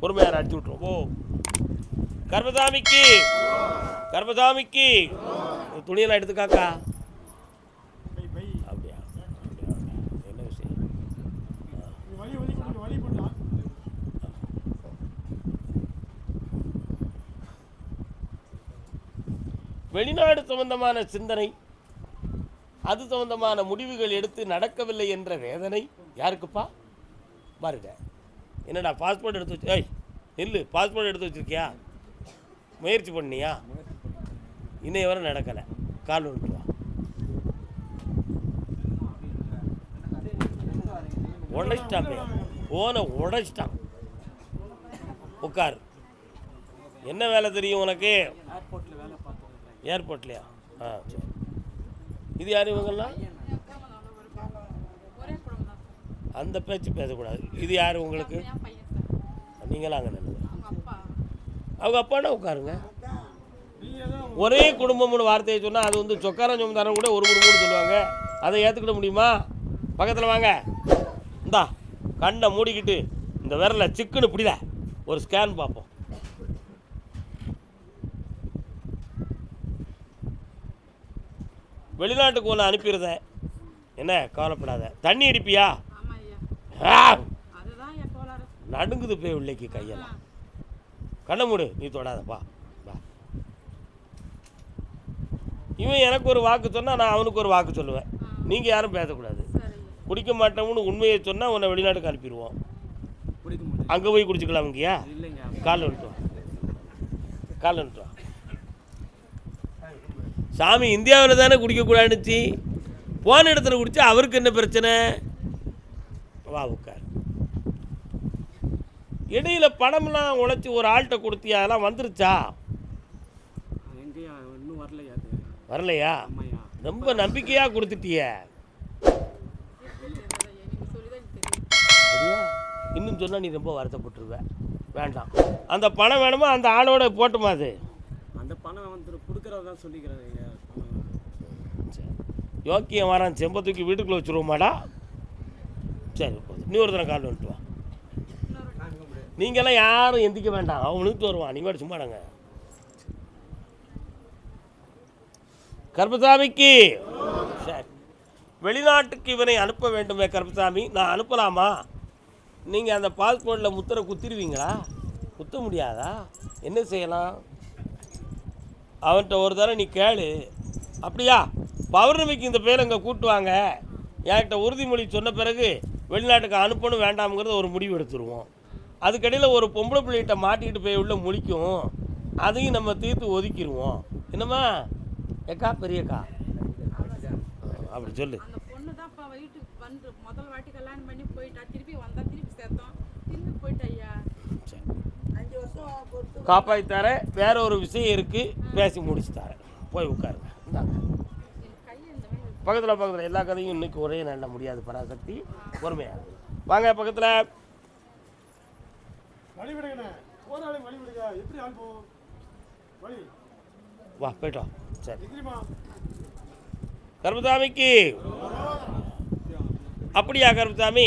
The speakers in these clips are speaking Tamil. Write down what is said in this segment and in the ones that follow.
பொறுமையார் அடிச்சு விட்டுருவோம். ஓ கர்மசாமிக்கு கர்மசாமிக்கு துணியெல்லாம் எடுத்துக்காக்கா. அப்படியா? என்ன விஷயம்? வெளிநாடு சம்பந்தமான சிந்தனை, அது சம்பந்தமான முடிவுகள் எடுத்து நடக்கவில்லை என்ற வேதனை யாருக்குப்பா? பாருங்க, என்னடா பாஸ்போர்ட் எடுத்து வச்சு, ஏய் இல்லை பாஸ்போர்ட் எடுத்து வச்சுருக்கியா? முயற்சி பண்ணியா? இன்னைய வரை நடக்கலை. கால் வந்துட்டு வா. உடைச்சிட்டான், போனை உடைச்சிட்டான். உட்கார். என்ன வேலை தெரியும் உனக்கு? ஏர்போர்ட்லையா? ஆ சரி. இது யார் இவங்கெல்லாம்? அந்த பேச்சு பேசக்கூடாது. இது யார் உங்களுக்கு? நீங்களாம் அங்கே நல்லது. அவங்க அப்பானா உட்காருங்க. ஒரே குடும்பம்னு வார்த்தையை சொன்னால் அது வந்து சொக்காரம் சொந்தாரம் கூட ஒரு குடும்பம்னு சொல்லுவாங்க. அதை ஏற்றுக்கிட முடியுமா? பக்கத்தில் வாங்க. இந்தா கண்ணை மூடிக்கிட்டு இந்த விரலை சிக்குன்னு பிடில ஒரு ஸ்கேன் பார்ப்போம். வெளிநாட்டுக்கு ஒன்று அனுப்பிடுறேன், என்ன கவலைப்படாத. தண்ணி அடிப்பியா? நடுங்குது போய் உள்ளைக்கு கையெல்லாம். கண்ணை மூடு, நீ தொடாதப்பா. இவன் எனக்கு ஒரு வாக்கு சொன்னால் நான் அவனுக்கு ஒரு வாக்கு சொல்லுவேன். நீங்கள் யாரும் பேசக்கூடாது. குடிக்க மாட்டோம்னு உண்மையை சொன்னால் உன்னை வெளிநாட்டுக்கு அனுப்பிடுவோம். அங்கே போய் குடிச்சிக்கலாம். இங்கேயா? காலில் விட்டுவா, காலில் விட்டுவா. சாமி இந்தியாவில் தானே குடிக்கக்கூடாதுச்சு, போன இடத்துல குடித்தா அவருக்கு என்ன பிரச்சனை? வா உட்கார். இடையில பணம்லாம் உழைச்சி ஒரு ஆள்கிட்ட கொடுத்தியா? அதெல்லாம் வந்துருச்சா? வரலையா? ரொம்ப நம்பிக்கையாக கொடுத்துட்டிய. இன்னும் சொன்னால் நீ ரொம்ப வருத்தப்பட்டுருவ. வேண்டாம். அந்த பணம் வேணுமா? அந்த ஆளோட போட்டுமா? அது அந்த பணம் வந்து கொடுக்குறதா சொல்லிக்கிறாங்க. யோக்கியம் வரான், செம்ப தூக்கி வீட்டுக்குள்ளே வச்சுருவோமாடா? சரி போதும். நீ ஒரு தடவை கால் வந்துட்டு வா. நீங்கள்லாம் யாரும் எந்திக்க வேண்டாம், அவனுக்கு வருவான். நீ மட்டும் சும்மாடாங்க. கருப்பசாமிக்கு சரி, வெளிநாட்டுக்கு இவனை அனுப்ப வேண்டுமே கருப்பசாமி, நான் அனுப்பலாமா? நீங்கள் அந்த பாஸ்போர்ட்டில் முத்திரை குத்திடுவீங்களா? குத்த முடியாதா? என்ன செய்யலாம்? அவன்கிட்ட ஒரு தடவை நீ கேளு. அப்படியா? பௌர்ணமிக்கு இந்த பேர் அங்கே கூட்டுவாங்க, என்கிட்ட உறுதிமொழி சொன்ன பிறகு வெளிநாட்டுக்கு அனுப்பணும் வேண்டாம்ங்கிறத ஒரு முடிவு எடுத்துருவோம். அதுக்கடையில் ஒரு பொம்பளை பிள்ளைகிட்ட மாட்டிக்கிட்டு போய் உள்ள முழிக்கும், அதையும் நம்ம தீர்த்து ஒதுக்கிடுவோம். என்னம்மா ஏக்கா பெரியக்கா அப்படி சொல்லு. காப்பாற்றி தரேன். வேற ஒரு விஷயம் இருக்குது, பேசி முடிச்சு தரேன். போய் உட்காருங்க. பக்கத்தில் எல்லா கதையும் இன்னைக்கு ஒரே நல்ல முடியாது. பராசக்தி பொறுமையா வாங்க. பக்கத்தில் வா, போயிட்டோம். சரி, கருப்பசாமிக்கு அப்படியா? கருப்பசாமி,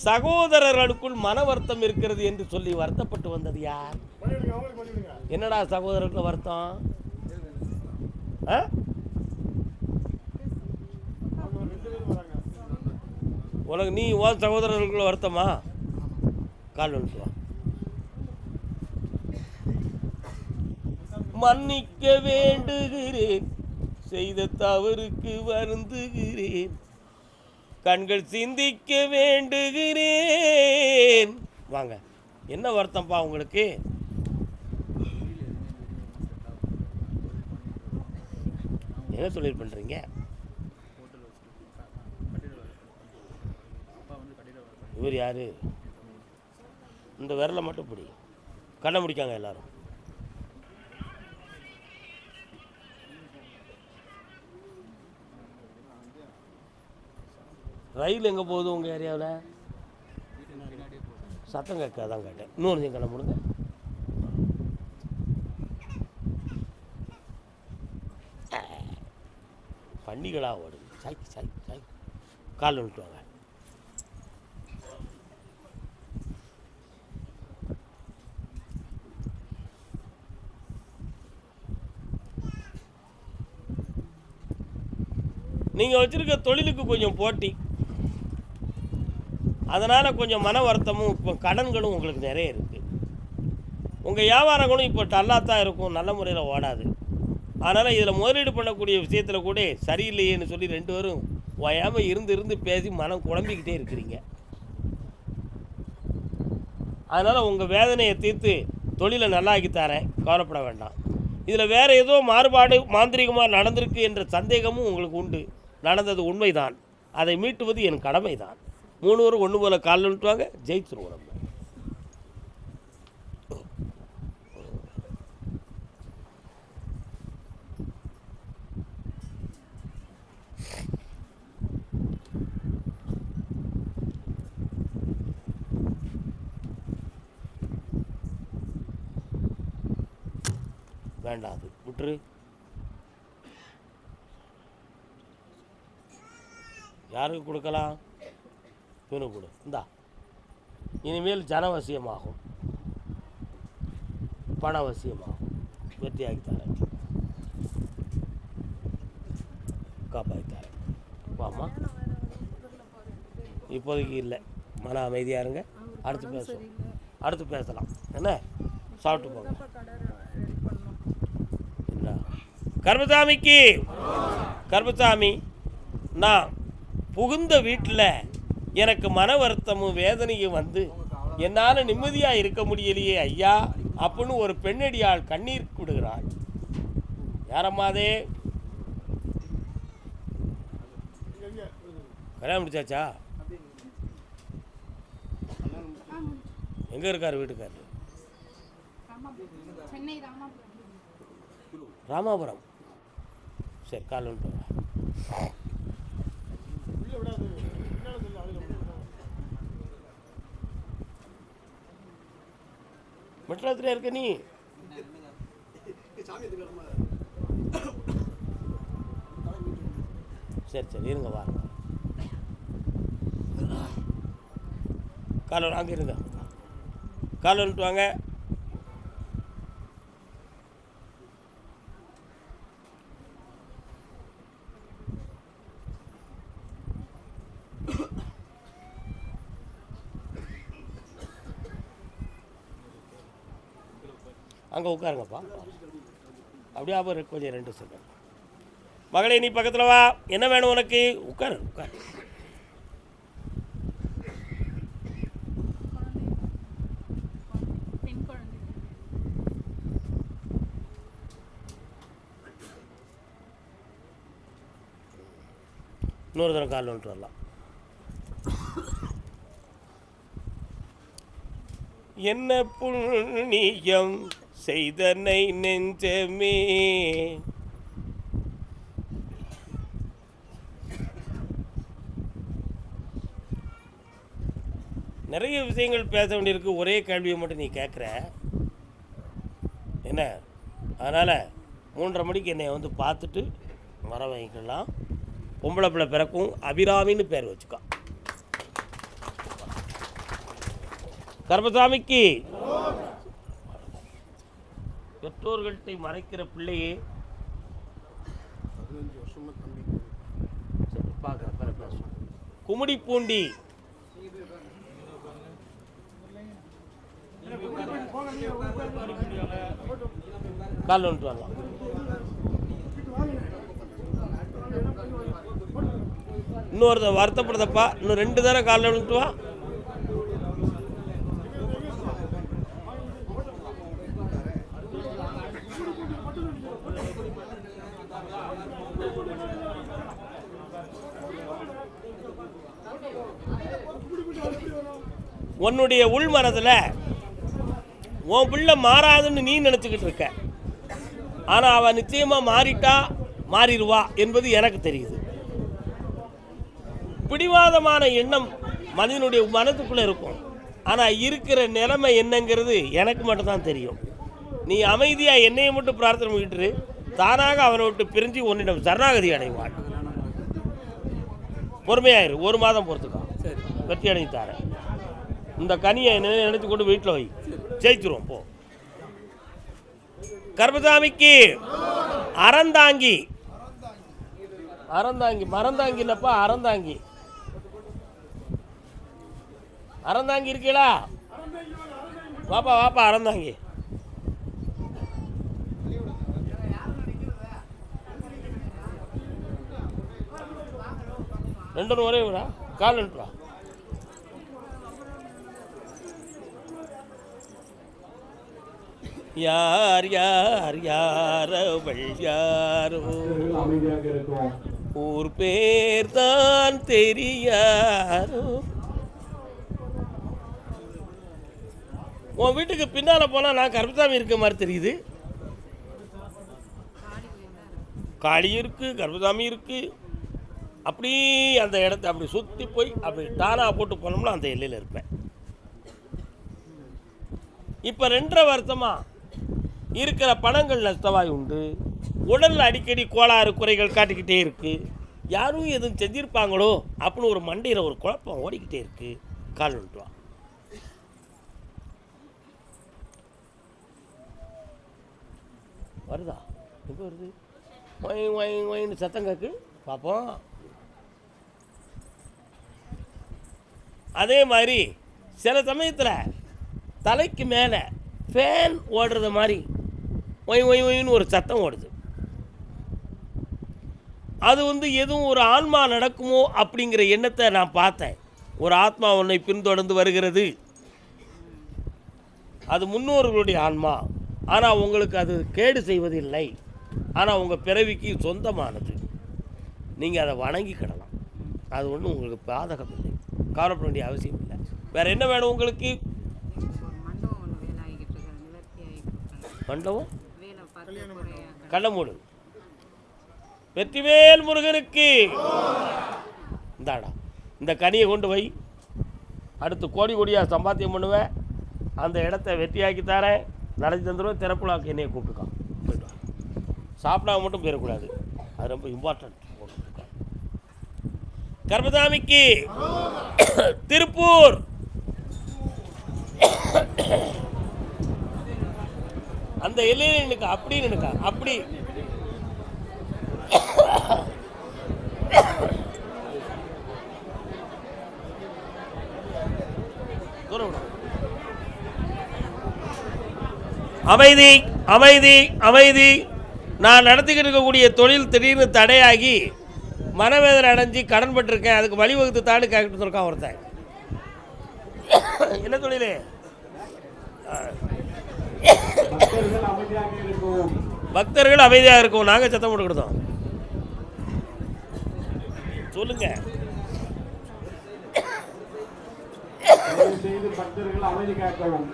சகோதரர்களுக்குள் மன வருத்தம் இருக்கிறது என்று சொல்லி வருத்தப்பட்டு வந்தது யார்? என்னடா சகோதரர்களுக்கு வருத்தம்? உனக்கு நீ உன் சகோதரர்களுக்குள்ள வருத்தமா? கால் வந்துட்டு வா. மன்னிக்க வேண்டுகிறேன், செய்த தவறுக்கு வருந்துகிறேன், கண்கள் சிந்திக்க வேண்டுகிறேன். வாங்க. என்ன வருத்தம்ப்பா உங்களுக்கு? என்ன தொழில் பண்ணுறீங்க? இவர் யாரு? இந்த விரலை மட்டும் பிடி. கண்ணை முடிக்காங்க எல்லாரும். ரயில் எங்கே போகுது உங்கள் ஏரியாவில்? சத்தம் கேட்காதான் கேட்டேன். இன்னொரு கண்ணை முடிங்க. பண்டிகளாக ஓடுது. சாய் சாய் சாய். கால் விட்டுவாங்க. நீங்கள் வச்சுருக்க தொழிலுக்கு கொஞ்சம் போட்டி, அதனால் கொஞ்சம் மன வருத்தமும், இப்போ கடன்களும் உங்களுக்கு நிறைய இருக்குது. உங்கள் வியாபாரங்களும் இப்போ டல்லாத்தான் இருக்கும், நல்ல முறையில் ஓடாது. அதனால் இதில் முதலீடு பண்ணக்கூடிய விஷயத்தில் கூட சரியில்லையேன்னு சொல்லி 2 பேரும் ஓயாமல் இருந்து பேசி மனம் குழம்பிக்கிட்டே இருக்கிறீங்க. அதனால் உங்கள் வேதனையை தீர்த்து தொழிலை நல்லாக்கி தரேன், கவலைப்பட வேண்டாம். இதில் வேறு ஏதோ மாறுபாடு மாந்திரிகமாக நடந்திருக்கு என்ற சந்தேகமும் உங்களுக்கு உண்டு. நடந்தது உண்மைதான், அதை மீட்டுவது என் கடமை தான். 3 பேரும் ஒன்று போல் காலில் விட்டுவாங்க, ஜெயிச்சிருவோம் நம்ம. வேண்டாம், அது விட்டுரு. யாருக்கு கொடுக்கலாம்? இவனு கொடு. இந்தா, இனிமேல் ஜனவசியமாகும், பணவசியமாகும். வெற்றியாகி தரேன், காப்பாற்றி தரேன். வாமா, இப்போதைக்கு இல்லை, மன அமைதியாக இருங்க. அடுத்து பேசலாம். என்ன சாப்பிட்டு போங்க. கர்மசாமிக்கு கர்மசாமி, நான் புகுந்த வீட்டில் எனக்கு மன வருத்தமும் வேதனையும் வந்து என்னால் நிம்மதியாக இருக்க முடியலையே ஐயா அப்படின்னு ஒரு பெண்ணடியாள் கண்ணீர் விடுகிறாள். யாரம்மாதே? கல்யாணம் முடிச்சாச்சா? எங்கே இருக்கார் வீட்டுக்காரர்? ராமாபுரம். சரி, கால் வந்துட்டு மெட்ராஸில் இருக்க நீ? சரி இருங்க, வா. கால் அங்கே இருங்க, கால் வந்துட்டு வாங்க. அங்கே உட்காருங்கப்பா. அப்படியே அப்புறம் கொஞ்சம் 2 செகண்ட். மகளே, நீ பக்கத்தில் வா. என்ன வேணும் உனக்கு? உட்காரு. இன்னொரு தரம் கால் வந்துட்டு வரலாம். என்ன புண்ணியம் செய்தனை நெஞ்சமே, நிறைய விஷயங்கள் பேச வேண்டியிருக்கு. ஒரே கேள்வியை மட்டும் நீ கேட்குற என்ன? அதனால் 3:30 மணிக்கு என்னை வந்து பார்த்துட்டு வர வைக்கலாம். பொம்பளை பிள்ளை பிறக்கும், அபிராமின்னு பேர் வச்சுக்கோ. கர்மசாமிக்கு பெற்றோர்கள்ட்டை மறைக்கிற பிள்ளையே கும்மிடிப்பூண்டி கால் வந்துட்டு வரலாம். இன்னொரு வருத்தப்படுதப்பா, இன்னும் 2 தடவை காலில் வந்துட்டு வா. உன்னுடைய உள் மனதில் உன் பிள்ளை மாறாதுன்னு நீ நினச்சிக்கிட்டு இருக்க. ஆனால் அவன் நிச்சயமாக மாறிடுவா என்பது எனக்கு தெரியுது. பிடிவாதமான எண்ணம் மனிதனுடைய மனத்துக்குள்ளே இருக்கும். ஆனால் இருக்கிற நிலைமை என்னங்கிறது எனக்கு மட்டும்தான் தெரியும். நீ அமைதியாக என்னையை மட்டும் பிரார்த்தனை பண்ணிட்டு தானாக அவனை விட்டு பிரிஞ்சு உன்னிடம் சரணாகதி அடைவாள். பொறுமையாயிரு, 1 மாதம் பொறுத்துக்கோ, வெற்றி அடைஞ்சு தரேன். இந்த கனியை நினைத்து கொண்டு வீட்டில் வை, ஜெயிச்சிருவோம் போ. கர்மசாமிக்கு அறந்தாங்கி அறந்தாங்கி, மறந்தாங்கி இல்லப்பா, அறந்தாங்கி. அறந்தாங்கி இருக்கீங்களா? வாப்பா வாப்பா அறந்தாங்கி. ரெண்டு ஒரே விடா, கால் ரெண்டுடா. யார் யார் யாரவள் யாரோ, ஊர் பேர் தான் தெரியாரோ. உன் வீட்டுக்கு பின்னால் போனால் நான் கருப்பசாமி இருக்க மாதிரி தெரியுது. காளி இருக்கு, கருப்பசாமி இருக்கு. அப்படி அந்த இடத்த அப்படி சுற்றி போய் அப்படி தானா போட்டு போனோம்னா அந்த எல்லையில் இருப்பேன். இப்போ 2.5 வருஷமா இருக்கிற பணங்கள் நஷ்டமாய் உண்டு. உடலில் அடிக்கடி கோளாறு குறைகள் காட்டிக்கிட்டே இருக்கு. யாரும் எதுவும் செஞ்சிருப்பாங்களோ அப்படின்னு ஒரு மண்டையில் ஒரு குழப்பம் ஓடிக்கிட்டே இருக்கு. கால் விட்டுவா. வருதா? எங்கே வருது? ஒய் ஒய் ஒயின்னு சத்தம் கேட்கு பார்ப்போம். அதே மாதிரி சில சமயத்தில் தலைக்கு மேலே ஃபேன் ஓடுறது மாதிரி ஒய் ஒய் ஒயின்னு ஒரு சத்தம் ஓடுது. அது எதுவும் ஒரு ஆன்மா நடக்குமோ அப்படிங்கிற எண்ணத்தை நான் பார்த்தேன். ஒரு ஆத்மா உன்னை பின்தொடர்ந்து வருகிறது. அது முன்னோர்களுடைய ஆன்மா. ஆனால் உங்களுக்கு அது கேடு செய்வதில்லை. ஆனால் உங்கள் பிறவிக்கு சொந்தமானது. நீங்கள் அதை வணங்கிக்கிடலாம். அது ஒன்றும் உங்களுக்கு பாதகம் இல்லை. கவலைப்பட வேண்டிய அவசியம் இல்லை. வேறு என்ன வேணும் உங்களுக்கு? மண்டபம் கடமூடு. வெற்றிவேல் முருகனுக்கு. இந்தாடா இந்த கனியை கொண்டு போய் அடுத்து கோடி கோடியாக சம்பாத்தியம் பண்ணுவேன். அந்த இடத்த வெற்றியாக்கி தரேன். நடத்தி தந்துடுவேன். திறப்புலாக்கு என்னையை கூப்பிட்டுக்கான். போய்ட்டு சாப்பிடாம மட்டும் போயிடக்கூடாது. அது ரொம்ப இம்பார்ட்டன்ட். கர்மசாமிக்கு திருப்பூர் அந்த எல்லையில் நினைக்கா. அப்படி நினைக்கா. அப்படி அமைதி அமைதி அமைதி. நான் நடத்திக்கிட்டு இருக்கக்கூடிய தொழில் திடீர்னு தடையாகி மனவேதனை அடைஞ்சி கடன் பட்டிருக்கேன். அதுக்கு வழிவகுத்து தாடு கேட்டு இருக்கான் ஒருத்தன். என்ன தொழில்? பக்தர்கள் அமைதியாக இருக்கும். நாங்கள் சத்தம் போட்டு கொடுத்தோம். சொல்லுங்க. பக்தர்கள் அமைதி காக்கவும்.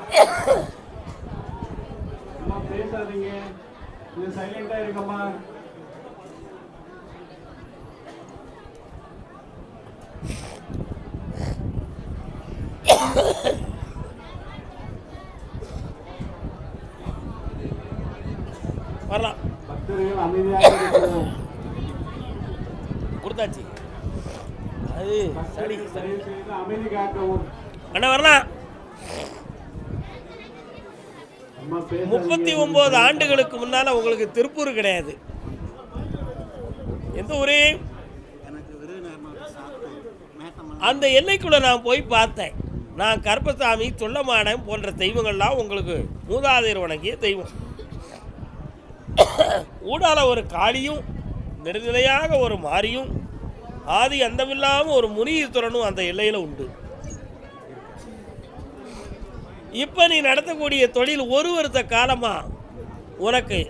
பேசாதீங்க, சைலண்டா இருக்கமா. வரலாம். பக்தர்கள் அமைதியாக கொடுத்தாச்சு. அது சரி சரி. அமைதி காக்கவும். அண்ணா வரலாம். 39 ஆண்டுகளுக்கு முன்னால் உங்களுக்கு திருப்பூர் கிடையாது. எந்த ஊரே? அந்த எல்லைக்குள்ளே நான் போய் பார்த்தேன். நான் கருப்பசாமி, சொல்லமாடன் போன்ற தெய்வங்கள்லாம் உங்களுக்கு மூதாதையர் வணங்கிய தெய்வம். ஊடால ஒரு காளியும் நெடுநிலையாக ஒரு மாரியும் ஆதி அந்தமில்லாமல் ஒரு முனீஸ்வரனும் அந்த எல்லையில் உண்டு. இப்போ நீ நடத்தக்கூடிய தொழில் ஒரு வருஷ காலமாக உனக்கு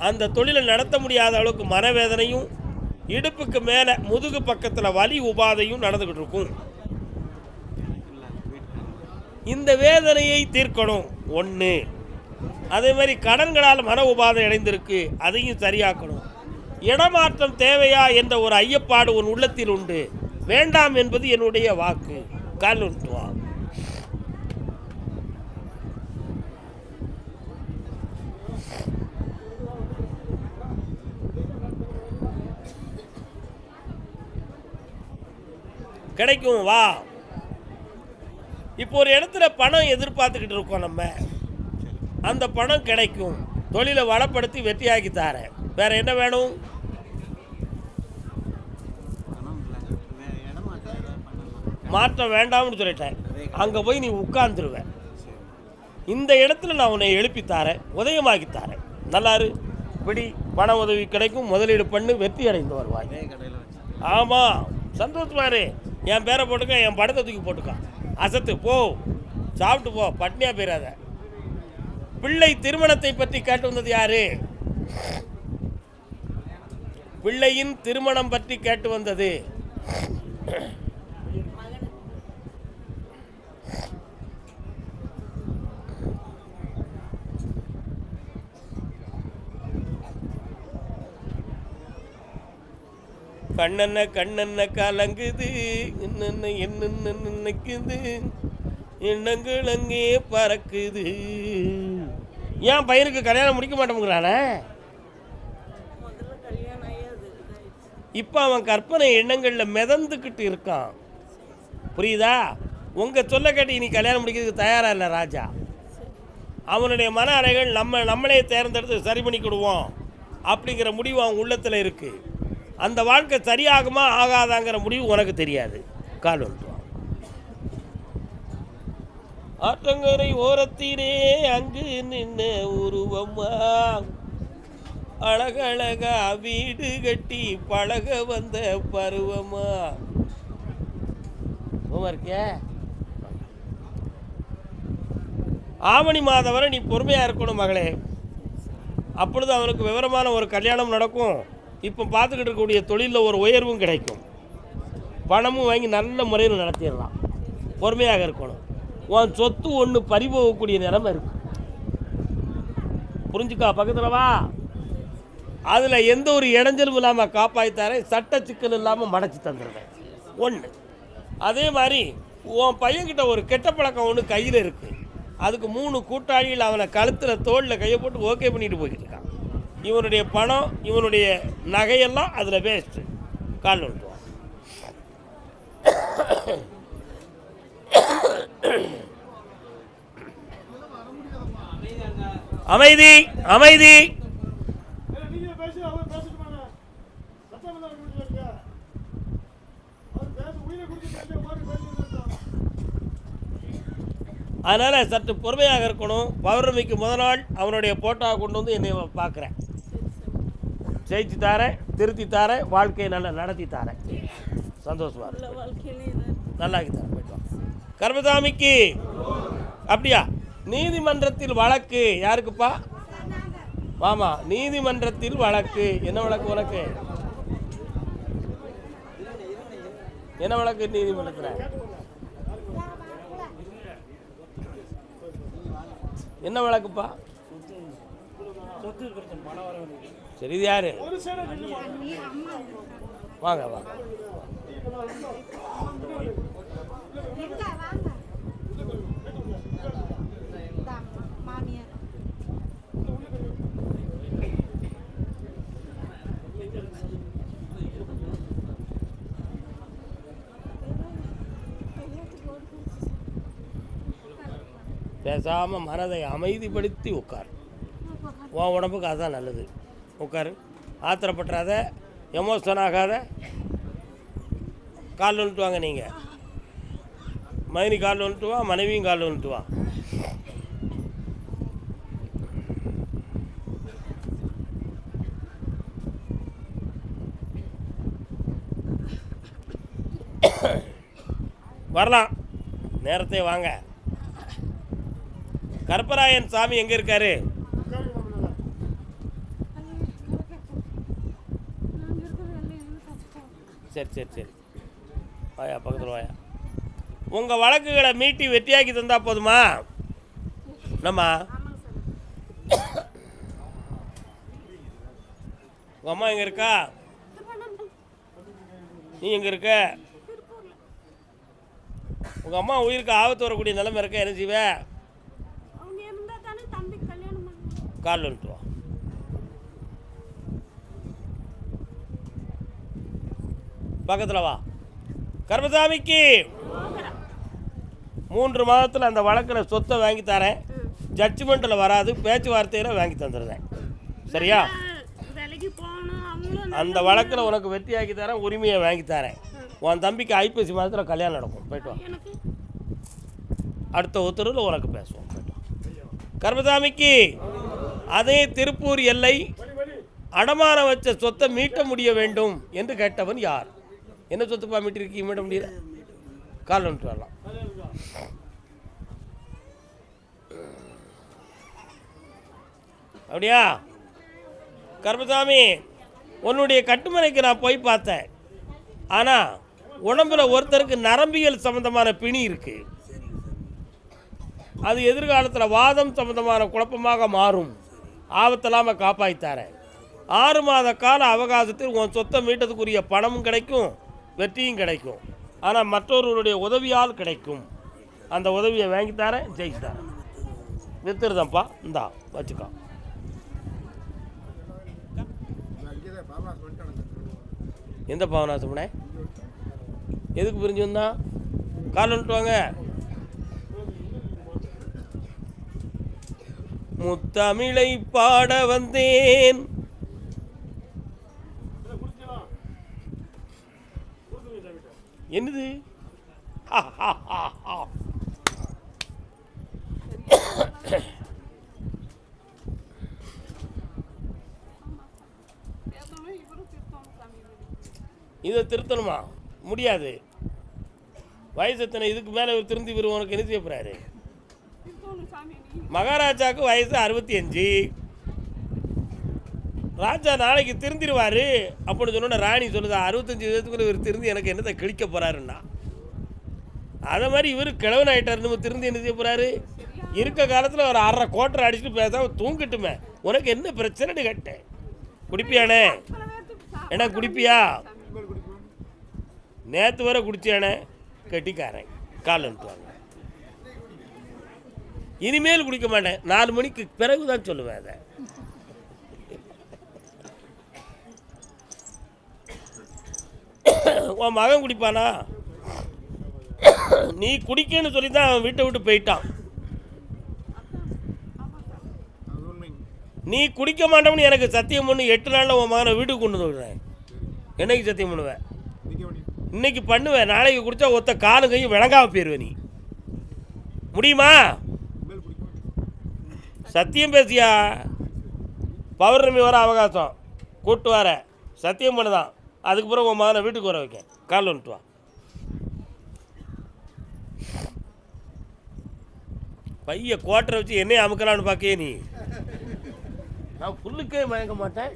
அந்த தொழிலை நடத்த முடியாத அளவுக்கு மனவேதனையும், இடுப்புக்கு மேலே முதுகு பக்கத்தில் வலி உபாதையும் நடந்துக்கிட்டு இருக்கும். இந்த வேதனையை தீர்க்கணும் ஒன்று. அதே மாதிரி கடன்களால் மன உபாதை அடைந்திருக்கு, அதையும் சரியாக்கணும். இடமாற்றம் தேவையா என்ற ஒரு ஐயப்பாடு உன் உள்ளத்தில் உண்டு. வேண்டாம் என்பது என்னுடைய வாக்கு. கால் உண்டுவா. கிடைக்கும் வா. இப்போ ஒரு இடத்துல பணம் எதிர்பார்த்துக்கிட்டு இருக்கோம். நம்ம அந்த பணம் கிடைக்கும். தொழிலை வளப்படுத்தி வெற்றியாக்கி தாரேன். வேற என்ன வேணும்? மாற்ற வேண்டாம்னு சொல்லிட்டேன். அங்கே போய் நீ உட்கார்ந்துருவேன். இந்த இடத்துல நான் உன்னை எழுப்பித்தாரேன், உதயமாக்கித்தாரேன். நல்லாரு இப்படி பண உதவி கிடைக்கும், முதலீடு பண்ணு, வெற்றி அடைந்து வருவாய். ஆமாம், சந்தோஷமாரு. என் பேரை போட்டுக்க, என் படத்தை தூக்கி போட்டுக்க, அசத்து போ, சாப்பிட்டு போ, பட்னியாக போயிடாத. பிள்ளை திருமணத்தை பற்றி கேட்டு வந்தது யாரு? பிள்ளையின் திருமணம் பற்றி கேட்டு வந்தது கண்ணன்ன கண்ணன்ன கலங்குது, என்னென்ன என்னென்ன நினைக்குது, எண்ணங்கள் அங்கே பறக்குது. ஏன் பையனுக்கு கல்யாணம் முடிக்க மாட்டோங்கிறானே? இப்போ அவன் கற்பனை எண்ணங்களில் மிதந்துக்கிட்டு இருக்கான். புரியுதா? உங்கள் சொல்ல கேட்டு இனி கல்யாணம் முடிக்கிறதுக்கு தயாராக இல்லை ராஜா. அவனுடைய மன அறைகள் நம்மளே தேர்ந்தெடுத்து சரி பண்ணிக்கிடுவோம் அப்படிங்கிற முடிவு அவன் உள்ளத்தில் இருக்குது. அந்த வாழ்க்கை சரியாகுமா ஆகாதாங்கிற முடிவு உனக்கு தெரியாது. கால் வந்துடுவான். ஆற்றங்கரை ஓரத்திலே அங்கு நின்ன உருவம்மா, அழகழகா வீடு கட்டி பழக வந்த பருவமா. இருக்கே ஆவணி மாதம் வரை நீ பொறுமையாக இருக்கணும் மகளே. அப்பொழுது அவனுக்கு விவரமான ஒரு கல்யாணம் நடக்கும். இப்போ பார்த்துக்கிட்டு இருக்கக்கூடிய தொழிலில் ஒரு உயர்வும் கிடைக்கும், பணமும் வாங்கி நல்ல முறையில் நடத்திடலாம். பொறுமையாக இருக்கணும். உன் சொத்து ஒன்று பறிபோகக்கூடிய நிலைமை இருக்கு, புரிஞ்சுக்கா? பக்கத்தில் வா. அதில் எந்த ஒரு இடைஞ்சலும் இல்லாமல் காப்பாற்றித்தாரேன், சட்ட சிக்கல் இல்லாமல் மடைச்சி தந்துடுறேன். ஒன்று. அதே மாதிரி உன் பையன்கிட்ட ஒரு கெட்ட பழக்கம் ஒன்று கையில் இருக்குது. அதுக்கு 3 கூட்டாளிகள் அவனை கழுத்தில் தோளில் கையை போட்டு ஓகே பண்ணிட்டு போய்கிட்டு இருக்கான். இவனுடைய பணம், இவனுடைய நகையெல்லாம் அதில் வேஸ்ட்டு. கால் விட்டுவான். அமைதி அமைதி. அதனால் சற்று பொறுமையாக இருக்கணும். பௌர்ணமிக்கு முதல் நாள் அவனுடைய போட்டோவை கொண்டு வந்து என்னை பார்க்குறேன். ஜெயிச்சு தாரேன், திருத்தி தாரேன், வாழ்க்கையை நல்லா நடத்தி தாரேன். சந்தோஷமாக நல்லாக்கி தரேன். போய்ட்டு வா. கர்மசாமிக்கு அப்படியா? நீதிமன்றத்தில் வழக்கு யாருக்குப்பா? மாமா, நீதிமன்றத்தில் வழக்கு. என்ன வழக்கு உனக்கு? என்ன வழக்கு நீதிமன்றத்தில்? என்ன வழக்குப்பா? சரி, இது யாரு? வாங்க வாங்க. பேசாமல் மனதை அமைதிப்படுத்தி உட்கார். உன் உடம்புக்கு அதுதான் நல்லது. உட்காரு, ஆத்திரப்பட்டுறாத, எமோஷன் ஆகாத. கால் வந்துட்டு வாங்க. நீங்கள் மைனி கால் வந்துட்டு வா, மனைவியும் கால் வந்துட்டு வா. வரலாம், நேரத்தை வாங்க. கருப்பராயன் சாமி எங்கே இருக்காரு? சரி சரி சரி, வாயா, பக்கத்தில் வாயா. உங்கள் வழக்குகளை மீட்டி வெற்றியாக்கி தந்தால் போதுமா? என்னம்மா, உங்கள் அம்மா எங்கே இருக்கா? நீ எங்கே இருக்க? உங்கள் அம்மா உயிருக்கு ஆபத்து வரக்கூடிய நிலைமை இருக்க, என்ன செய்வே? கால் வந்துட்டு வா. பக்கத்தில் வா. கர்மசாமிக்கு 3 மாதத்தில் அந்த வழக்கில் சொத்தை வாங்கி தரேன். ஜட்ஜ்மெண்ட்டில் வராது, பேச்சுவார்த்தையில் வாங்கி தந்துடுறேன். சரியா? அந்த வழக்கில் உனக்கு வெற்றியாக்கி தரேன், உரிமையை வாங்கி தரேன். உன் தம்பிக்கு ஐப்பசி மாதத்தில் கல்யாணம் நடக்கும், போய்ட்டு வா. அடுத்த உத்தரவில் உனக்கு பேசுவோம், போய்ட்டு வா. கர்மசாமிக்கு அதே திருப்பூர் எல்லை அடமான வச்ச சொத்தை மீட்ட முடிய வேண்டும் என்று கேட்டவன் யார்? என்ன சொத்துப்பா மீட்டிருக்கீங்க? மீட்ட முடியல, கால் வந்துட்டு வரலாம். அப்படியா? கர்மசாமி, உன்னுடைய கட்டுமனைக்கு நான் போய் பார்த்தேன். ஆனால் உடம்புல ஒருத்தருக்கு நரம்பியல் சம்பந்தமான பிணி இருக்கு. அது எதிர்காலத்தில் வாதம் சம்பந்தமான குழப்பமாக மாறும். ஆபத்தில்லாமல் காப்பாற்றித்தாரேன். 6 மாத கால அவகாசத்தில் உன் சொத்தை மீட்டதுக்குரிய பணமும் கிடைக்கும், வெற்றியும் கிடைக்கும். ஆனால் மற்றொருவருடைய உதவியால் கிடைக்கும். அந்த உதவியை வாங்கித்தாரேன், ஜெயிச்சுத்தாரேன். வித்துருதம்ப்பா, இந்தா வச்சுக்கோ. எந்த பாவனாசம்னே? எதுக்கு பிரிஞ்சு வந்தா? கால் வந்துட்டு வாங்க. முத்தமிழை பாட வந்தேன். என்னது? இதை திருத்தணுமா? முடியாது. வயசு எத்தனை? இதுக்கு மேலே திருந்தி வரும். உனக்கு என்ன செய்ய போகிறாரு? மகாராஜாவுக்கு வயசு 65. ராஜா நாளைக்கு திருந்திடுவார் அப்படின்னு சொன்னோன்னா ராணி சொல்லுதா, 65 வயதுக்குள்ள இவர் திருந்து எனக்கு என்னத்தை கிழிக்க போகிறாருன்னா. அதை மாதிரி இவர் கிழவன் ஆகிட்டார். திருந்து என்ன செய்ய போகிறாரு? இருக்க காலத்தில் ஒரு 1/2 கோட்டரை அடிச்சுட்டு பேசாமல் தூங்கிட்டுமே. உனக்கு என்ன பிரச்சனைன்னு கேட்டேன். குடிப்பியானே? ஏன்னா குடிப்பியா? நேற்று வரை குடிச்சானே, கட்டிக்காரன். கால் அனுப்புவாங்க. இனிமேல் குடிக்க மாட்டேன். 4 மணிக்கு பிறகு தான் சொல்லுவேன் அதை. உன் மகன் குடிப்பானா? நீ குடிக்கன்னு சொல்லி தான் அவன் வீட்டை விட்டு போயிட்டான். நீ குடிக்க மாட்டோம்னு எனக்கு சத்தியம் பண்ணு. 8 நாளில் உன் மகனை வீட்டுக்கு கொண்டு வந்துடுறேன். என்னைக்கு சத்தியம் பண்ணுவேன்? இன்னைக்கு பண்ணுவேன். நாளைக்கு குடித்தா ஒத்த காலும் கையும் விளங்காம போயிடுவேன். நீ முடியுமா? சத்தியம் பேசியா? பௌர்ணமி வர அவகாசம் கூட்டு வர சத்தியம் பண்ணுதான். அதுக்கு பிறகு உன் மகனை வீட்டுக்கு வர வைக்க. கால் வந்துட்டு வா. பைய கோட்டரை வச்சு என்னைய அமுக்கலான்னு பார்க்கே நீ. நான் புல்லுக்கே மயங்க மாட்டேன்.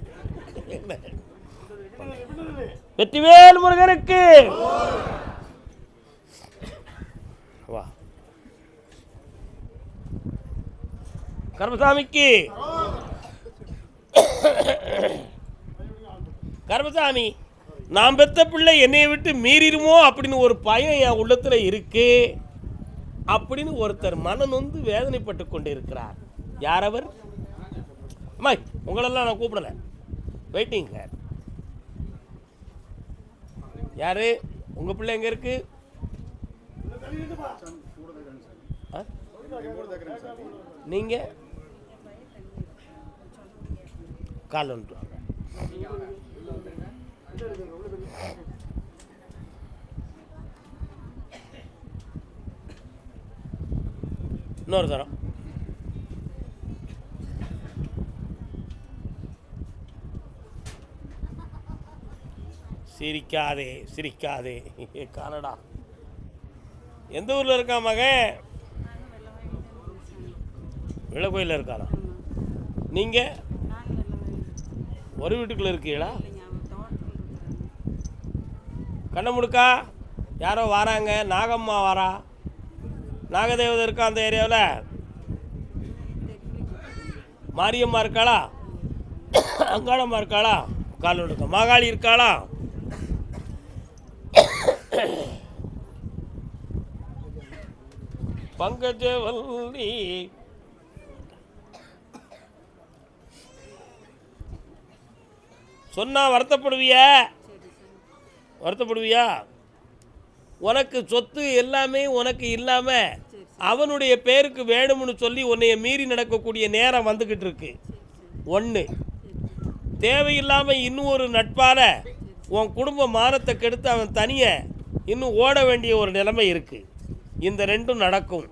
வெற்றிவேல் முருகனுக்கு வா. கர்மசாமிக்கு கர்மசாமி, நான் பெத்த பிள்ளை என்னையை விட்டு மீறிடுமோ அப்படின்னு ஒரு பயம் என் உள்ளத்துல இருக்கு அப்படின்னு ஒருத்தர் மனநொந்து வேதனைப்பட்டு கொண்டு இருக்கிறார். யார் அவர்? அம்மா, உங்களெல்லாம் நான் கூப்பிடல. Waiting sir. யாரு? உங்க பிள்ளை எங்க இருக்கு? நீங்க கால் வந்துட்டு வாங்க. இன்னொரு தரம். சிரிக்காதே சிரிக்காதே. கானடா. எந்த ஊரில் இருக்கா மகன்? வெள்ளக்கோயிலில் இருக்கானா? நீங்கள் ஒரு வீட்டுக்குள்ளே இருக்கீங்களா? கண்ணை முடுக்கா யாரோ வராங்க. நாகம்மா வரா. நாகதேவதை இருக்கா அந்த ஏரியாவில்? மாரியம்மா இருக்காளா? அங்காளம்மா இருக்காளா? கால் எடுக்க. மாகாளி இருக்காளா? பங்கஜவல்லி. சொன்னா வருத்தப்படுவியா? வருத்தப்படுவியா? உனக்கு சொத்து எல்லாமே உனக்கு இல்லாம அவனுடைய பேருக்கு வேணும்னு சொல்லி உன்னைய மீறி நடக்கக்கூடிய நேரம் வந்துக்கிட்டு இருக்கு. ஒன்று, தேவையில்லாமல் இன்னும் ஒரு நட்பால் உன் குடும்ப மானத்தை கெடுத்து அவன் தனியை இன்னும் ஓட வேண்டிய ஒரு நிலைமை இருக்குது. இந்த ரெண்டும் நடக்கும்.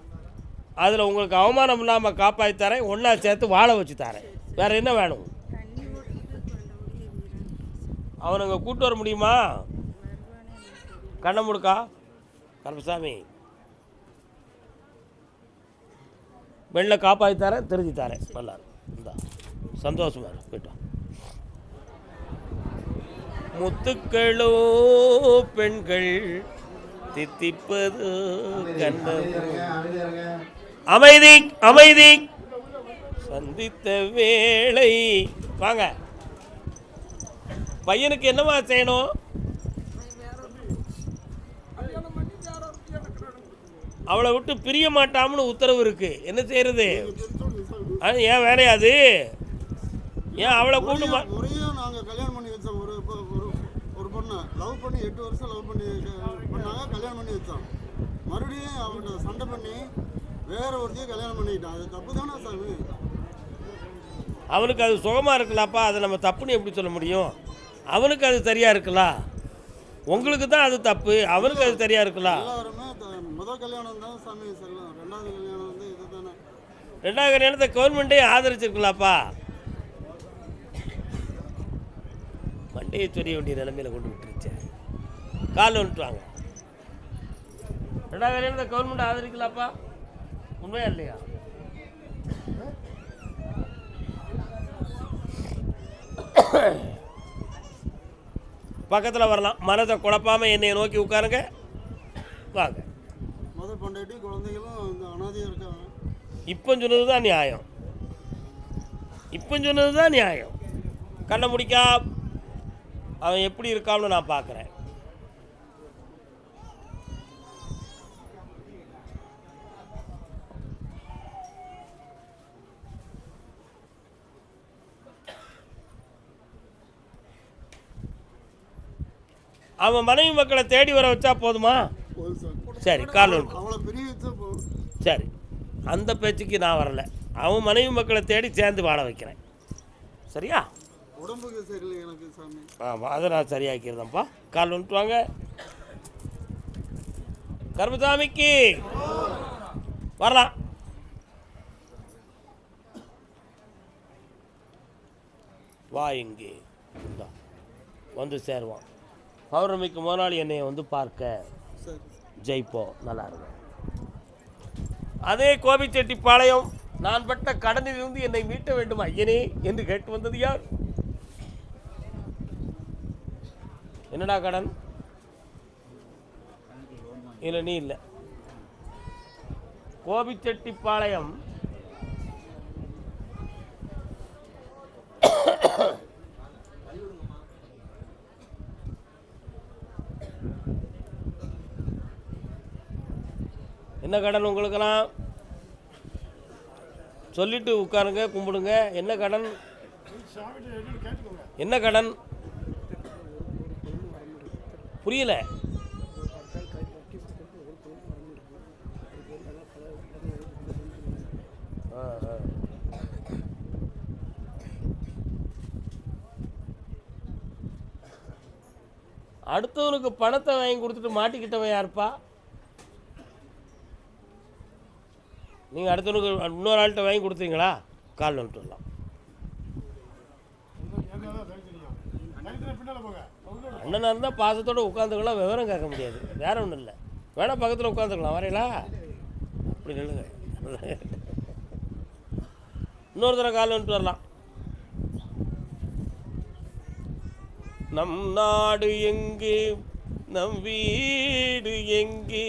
அதில் உங்களுக்கு அவமானம் இல்லாமல் காப்பாற்றி தரேன், ஒன்றா சேர்த்து வாழ வச்சு தரேன். வேறு என்ன வேணும்? அவனுங்க கூட்டு வர முடியுமா? கண்ணை முடுக்கா கருப்பசாமி, வெளில காப்பாற்றி தரேன், தெரிஞ்சு தரேன். நல்லா இந்தா சந்தோஷமா இருக்கு. போய்ட்டோம். முத்துக்களோ பெண்கள் தித்திப்பது கண்ட அமைதி அமைதி சந்தித்த வேளை. வாங்க, பையனுக்கு என்னமா செய்யணும்? அவளை விட்டு பிரிய மாட்டாம்னு உத்தரவு இருக்கு. என்ன செய்யறது? அது ஏன் வேலையாது? ஏன் அவளை கூட்டு முறையாக நாங்கள் கல்யாணம் பண்ணி வச்சோம். ஒரு பொண்ணை லவ் பண்ணி 8 வருஷம் லவ் பண்ணாங்க, கல்யாணம் பண்ணி வச்சோம். மறுபடியும் அவன்கிட்ட சண்டை பண்ணி வேற ஒருத்தையும் கல்யாணம் பண்ணிக்கிட்டான். அது தப்பு தானே சாமி? அவனுக்கு அது சுகமாக இருக்கலாப்பா, அதை நம்ம தப்புன்னு எப்படி சொல்ல முடியும்? அவனுக்கு அது சரியாக இருக்கலாம், உங்களுக்கு தான் அது தப்பு, அவனுக்கு அது சரியாக இருக்கலாம். எல்லாருமே முதல் கல்யாணம் தான் சாமி செல்லும். ரெண்டாவது கல்யாணம் வந்து இது தானே. ரெண்டாவது கல்யாணத்தை கவர்மெண்ட்டே ஆதரிச்சிருக்கலாப்பா. மண்டையை சொரிய வேண்டிய நிலைமையில் கொண்டு விட்டுருச்சேன். கால் வந்துட்டுவாங்க. ரெண்டாவது கல்யாணத்தை கவர்மெண்ட் ஆதரிக்கலாப்பா. உண்மையா இல்லையா? பக்கத்தில் வரலாம். மனதை குழப்பாமல் என்னை நோக்கி உட்காருங்க. வாங்க. முதல் பொண்டாட்டி குழந்தைகளும் இந்த அனாதையாக இருக்காங்க. இப்போ சொன்னது தான் நியாயம். இப்போ சொன்னது தான் நியாயம். கண்ணை முடிக்கா அவன் எப்படி இருக்கான்னு நான் பார்க்குறேன். அவன் மனைவி மக்களை தேடி வர வச்சா போதுமா? சரி, கால் சரி, அந்த பேச்சுக்கு நான் வரல. அவன் மனைவி மக்களை தேடி சேர்ந்து வாழ வைக்கிறேன். சரியா? உடம்புக்கு சரியில்லை எனக்கு சாமி. ஆமாம், அதை நான் சரியாக்கிறேன்ப்பா. கால் வந்துட்டு வாங்க. கருப்பசாமிக்கு வரலாம். வா, இங்கே வந்து சேருவான். பௌர்ணமிக்கு முதலாளி என்னையை வந்து பார்க்க ஜெயிப்போம். நல்லா இருக்கும். அதே கோபிச்செட்டிப்பாளையம், நான் பட்ட கடனிலிருந்து என்னை மீட்ட வேண்டும் ஐயனே என்று கேட்டு வந்தது யார்? என்னடா கடன்? இல்லை, நீ இல்லை. கோபிச்செட்டிப்பாளையம் என்ன கடன் உங்களுக்கெல்லாம்? சொல்லிட்டு உட்காருங்க, கும்பிடுங்க. என்ன கடன்? என்ன கடன்? புரியல. அடுத்தவனுக்கு பணத்தை வாங்கி கொடுத்துட்டு மாட்டிக்கிட்டவன் யாருப்பா? நீங்கள் அடுத்தவனுக்கு இன்னொரு ஆள்கிட்ட வாங்கி கொடுத்தீங்களா? கால் வந்துட்டு வரலாம். அண்ணனாக இருந்தால் பாசத்தோடு உட்காந்துக்கலாம், விவரம் கேட்க முடியாது. வேற ஒன்றும் இல்லை. வேணா பக்கத்தில் உட்காந்துக்கலாம். வரையிலா அப்படி நில்லுங்க. இன்னொரு தடவை கால் வந்துட்டு வரலாம். நம் நாடு எங்கே, நம் வீடு எங்கே,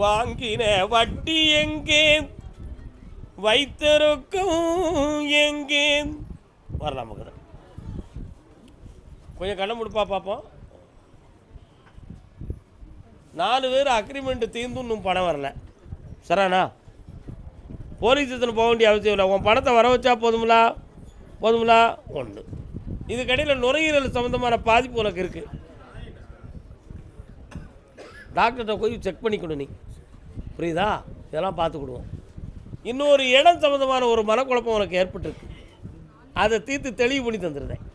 வாங்கின வட்டி எங்கே, வைத்திருக்கும் எங்கே? வரலாம் பக்கத்தில். கொஞ்சம் கண்ணை முடிப்பா பார்ப்போம். 4 பேர் அக்ரிமெண்ட்டு தீர்ந்து இன்னும் பணம் வரல. சரிண்ணா, போலீஸ் ஸ்டேஷன் போக வேண்டிய அவசியம் இல்லை. உன் பணத்தை வர வச்சா போதுங்களா? போதுங்களா? ஒன்று. இதுக்கடையில் நுரையீரல் சம்மந்தமான பாதிப்பு உனக்கு இருக்குது. டாக்டர்கிட்ட போய் செக் பண்ணிக்கணும் நீ. புரியுதா? இதெல்லாம் பார்த்துக்கிடுவோம். இன்னொரு இடம் சம்மந்தமான ஒரு மனக்குழப்பம் உனக்கு ஏற்பட்டுருக்கு. அதை தீர்த்து தெளிவு பண்ணி தந்துடுறேன்.